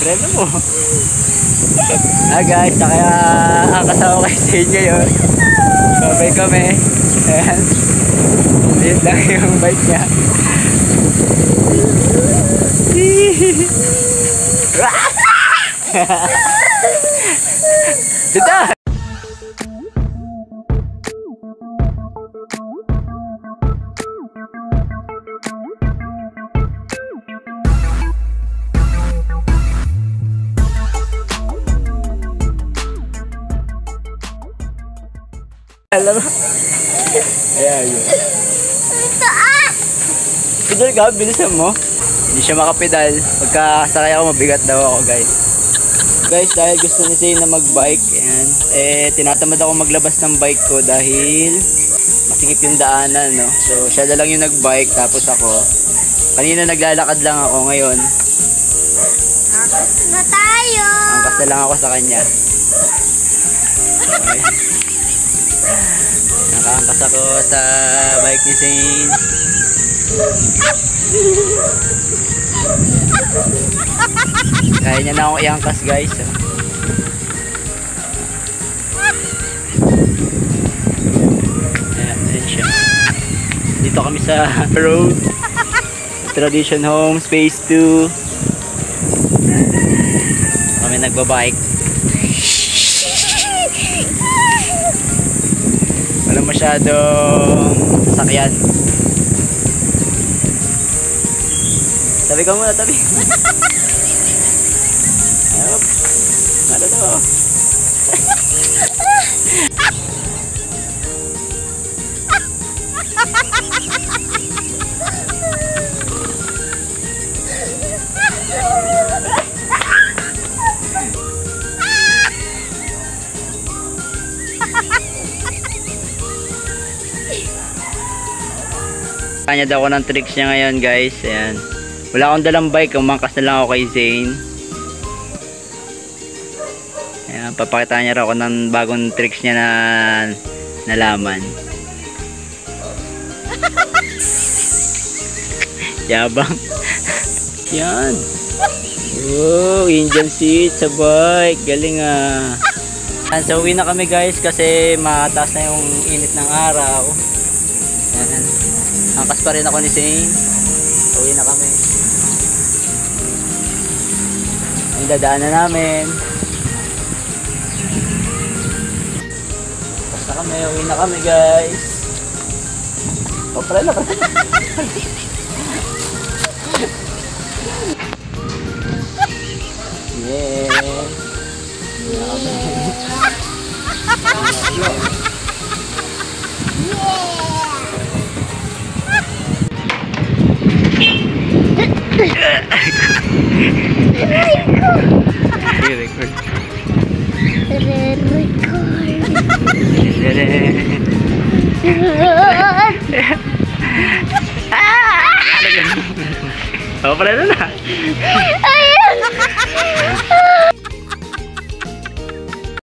Preno mo. Guys, kaya ang kasama kayo sa inyo yun. Babay kami. Ayan. Liit lang yung bike niya. Dito! Alam mo? Ayan, yun. Taas! Pedal ka, bilisan mo. Hindi siya makapedal. Pagkasakay ako, mabigat daw ako, guys. Guys, dahil gusto ni Zane na mag-bike, ayan, tinatamad ako maglabas ng bike ko dahil masikip yung daanan, no? So, siya na lang yung nag-bike, tapos ako. Kanina naglalakad lang ako, ngayon. Angkas na tayo! Angkas na lang ako sa kanya. Okay. Nakaangkas ako sa bike ni Zane. Kaya niya na akong iangkas, guys. Ayan siya. Dito kami sa road. Tradition Home, Space 2. Kami nagbabike. Wala masyadong sakyan. Tabi ka muna, tabi. Ayop. Ano to? Kanya daw ako ng tricks niya ngayon, guys. Ayan. Wala akong dalang bike, umangkas na lang ako kay Zane. Ayan, papakita niya raw ako ng bagong tricks niya na nalaman. Yabang. Yan. Oh, Indian seat sa bike. Galing ah. So uwi na kami, guys, kasi mataas na yung init ng araw. Ayan. Angkas pa rin ako ni Zane. Uwi na kami. Ang dadaan na namin. Tapos na kami. Uwi na kami, guys. O, pala na. Yeah. Uwi na kami. I-record. Oh, pala na. Ayan!